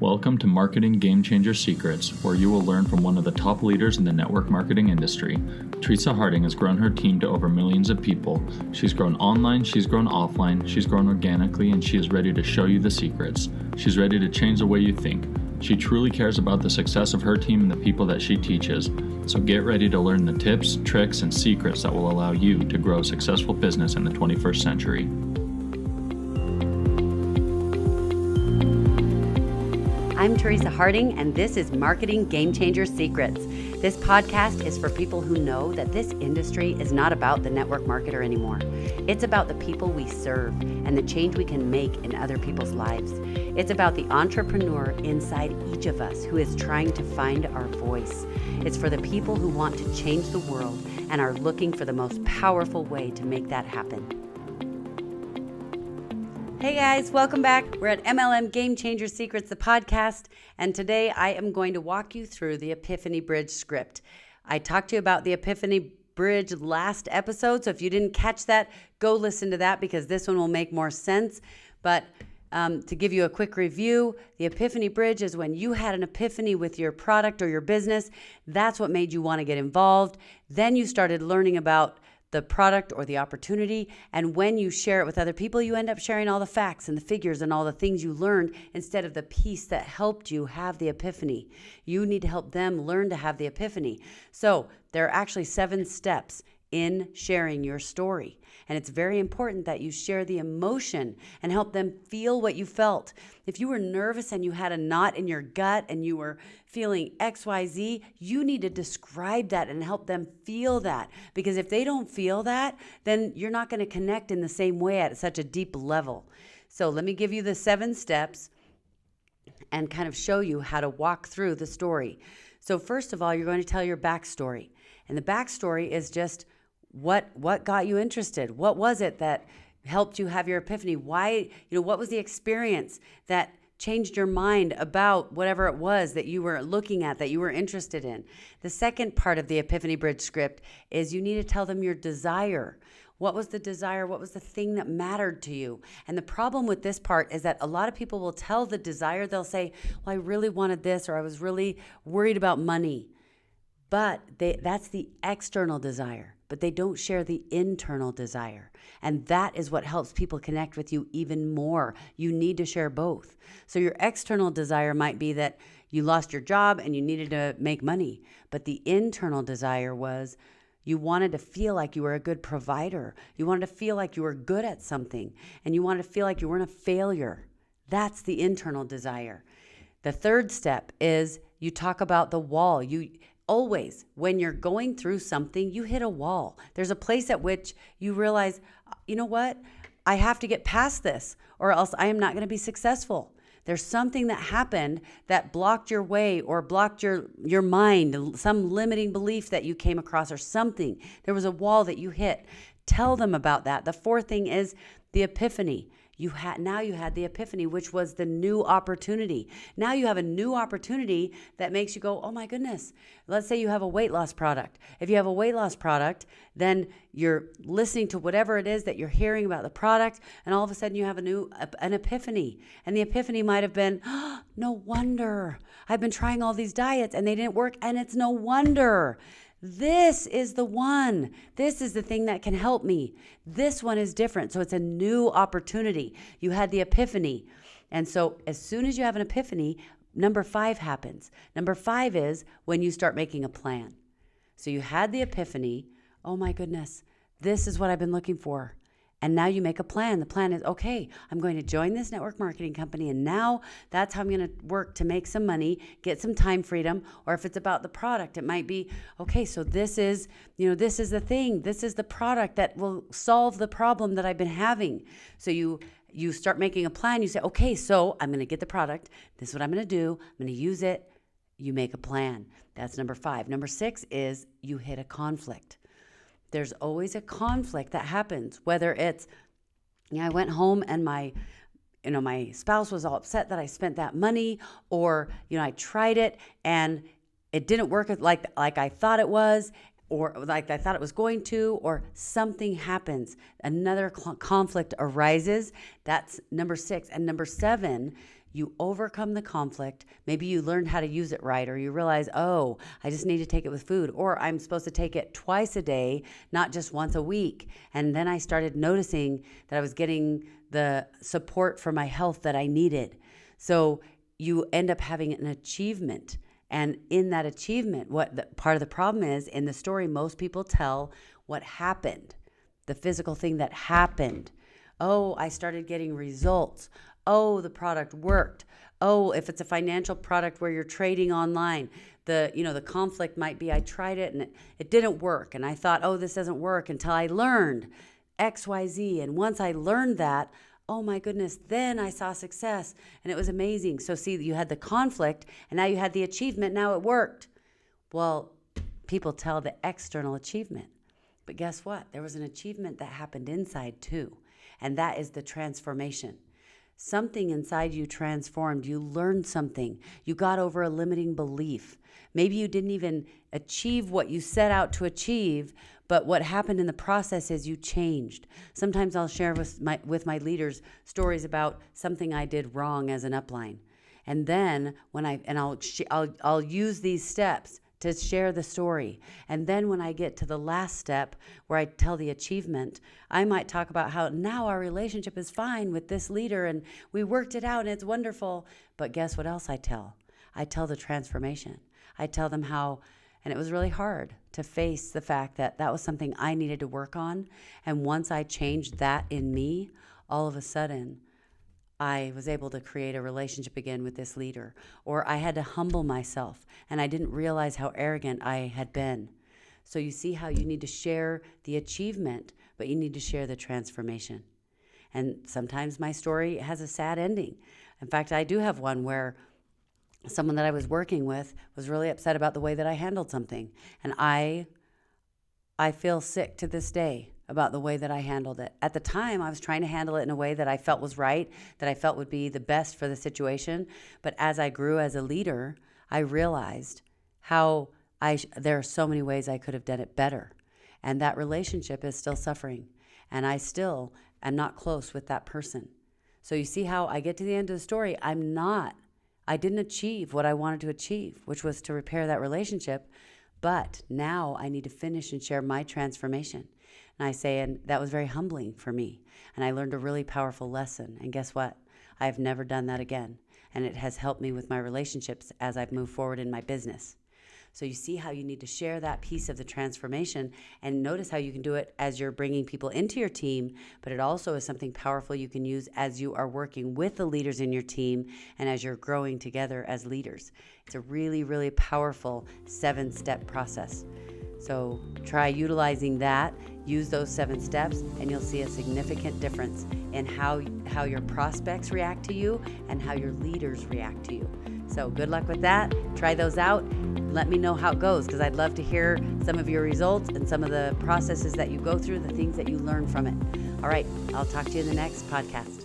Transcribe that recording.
Welcome to Marketing Game Changer Secrets, where you will learn from one of the top leaders in the network marketing industry. Teresa Harding has grown her team to over millions of people. She's grown online, she's grown offline, she's grown organically, and she is ready to show you the secrets. She's ready to change the way you think. She truly cares about the success of her team and the people that she teaches. So get ready to learn the tips, tricks, and secrets that will allow you to grow a successful business in the 21st century. I'm Teresa Harding, and this is Marketing Game Changer Secrets. This podcast is for people who know that this industry is not about the network marketer anymore. It's about the people we serve and the change we can make in other people's lives. It's about the entrepreneur inside each of us who is trying to find our voice. It's for the people who want to change the world and are looking for the most powerful way to make that happen. Hey guys, welcome back. We're at MLM Game Changer Secrets, the podcast, and today I am going to walk you through the Epiphany Bridge script. I talked to you about the Epiphany Bridge last episode, so if you didn't catch that, go listen to that because this one will make more sense. But to give you a quick review, the Epiphany Bridge is when you had an epiphany with your product or your business. That's what made you want to get involved. Then you started learning about the product or the opportunity, and when you share it with other people, you end up sharing all the facts and the figures and all the things you learned instead of the piece that helped you have the epiphany. You need to help them learn to have the epiphany. So there are actually 7 steps in sharing your story. And it's very important that you share the emotion and help them feel what you felt. If you were nervous and you had a knot in your gut and you were feeling XYZ, you need to describe that and help them feel that. Because if they don't feel that, then you're not going to connect in the same way at such a deep level. So let me give you the 7 steps and kind of show you how to walk through the story. So first of all, you're going to tell your backstory. And the backstory is just what got you interested? What was it that helped you have your epiphany? Why, what was the experience that changed your mind about whatever it was that you were looking at, that you were interested in? The second part of the Epiphany Bridge script is you need to tell them your desire. What was the desire? What was the thing that mattered to you? And the problem with this part is that a lot of people will tell the desire. They'll say, well, I really wanted this, or I was really worried about money. But that's the external desire, but they don't share the internal desire. And that is what helps people connect with you even more. You need to share both. So your external desire might be that you lost your job and you needed to make money. But the internal desire was you wanted to feel like you were a good provider. You wanted to feel like you were good at something. And you wanted to feel like you weren't a failure. That's the internal desire. The third step is you talk about the wall. Always, when you're going through something, you hit a wall. There's a place at which you realize, you know what? I have to get past this or else I am not going to be successful. There's something that happened that blocked your way or blocked your mind, some limiting belief that you came across or something. There was a wall that you hit. Tell them about that. The fourth thing is the epiphany. Now you had the epiphany, which was the new opportunity. Now you have a new opportunity that makes you go, oh my goodness. Let's say you have a weight loss product. If you have a weight loss product, then you're listening to whatever it is that you're hearing about the product, and all of a sudden you have an epiphany. And the epiphany might have been, oh, no wonder. I've been trying all these diets and they didn't work, and it's no wonder. This is the one. This is the thing that can help me. This one is different. So it's a new opportunity. You had the epiphany. And so as soon as you have an epiphany, number 5 happens. Number 5 is when you start making a plan. So you had the epiphany. Oh my goodness, this is what I've been looking for. And now you make a plan. The plan is, okay, I'm going to join this network marketing company, and now that's how I'm going to work to make some money, get some time freedom. Or if it's about the product, it might be, okay, so this is the thing. This is the product that will solve the problem that I've been having. So you start making a plan. You say, okay, so I'm going to get the product. This is what I'm going to do. I'm going to use it. You make a plan. That's number 5. Number 6 is you hit a conflict. There's always a conflict that happens, whether it's, I went home and my spouse was all upset that I spent that money, or, I tried it and it didn't work like I thought it was, or like I thought it was going to, or something happens. Another conflict arises. That's number 6. And number 7, you overcome the conflict. Maybe you learned how to use it right, or you realize, oh, I just need to take it with food, or I'm supposed to take it twice a day, not just once a week. And then I started noticing that I was getting the support for my health that I needed. So you end up having an achievement. And in that achievement, part of the problem is, in the story, most people tell what happened, the physical thing that happened. Oh, I started getting results. Oh, the product worked. Oh, if it's a financial product where you're trading online, the conflict might be, I tried it and it didn't work. And I thought, oh, this doesn't work, until I learned X, Y, Z. And once I learned that, oh my goodness, then I saw success and it was amazing. So see, you had the conflict and now you had the achievement. Now it worked. Well, people tell the external achievement, but guess what? There was an achievement that happened inside too. And that is the transformation. Something inside you transformed. You learned something. You got over a limiting belief. Maybe you didn't even achieve what you set out to achieve, but what happened in the process is you changed. Sometimes I'll share with my leaders stories about something I did wrong as an upline. And then I'll use these steps to share the story. And then when I get to the last step where I tell the achievement, I might talk about how now our relationship is fine with this leader and we worked it out and it's wonderful. But guess what else I tell? I tell the transformation. I tell them how, and it was really hard to face the fact that that was something I needed to work on. And once I changed that in me, all of a sudden, I was able to create a relationship again with this leader. Or I had to humble myself, and I didn't realize how arrogant I had been. So you see how you need to share the achievement, but you need to share the transformation. And sometimes my story has a sad ending. In fact, I do have one where someone that I was working with was really upset about the way that I handled something. And I feel sick to this day about the way that I handled it. At the time, I was trying to handle it in a way that I felt was right, that I felt would be the best for the situation. But as I grew as a leader, I realized how there are so many ways I could have done it better. And that relationship is still suffering. And I still am not close with that person. So you see how I get to the end of the story, I didn't achieve what I wanted to achieve, which was to repair that relationship. But now I need to finish and share my transformation. And I say, and that was very humbling for me. And I learned a really powerful lesson. And guess what? I've never done that again. And it has helped me with my relationships as I've moved forward in my business. So you see how you need to share that piece of the transformation, and notice how you can do it as you're bringing people into your team, but it also is something powerful you can use as you are working with the leaders in your team and as you're growing together as leaders. It's a really, really powerful 7-step process. So try utilizing that, use those 7 steps, and you'll see a significant difference in how your prospects react to you and how your leaders react to you. So good luck with that. Try those out. Let me know how it goes, because I'd love to hear some of your results and some of the processes that you go through, the things that you learn from it. All right, I'll talk to you in the next podcast.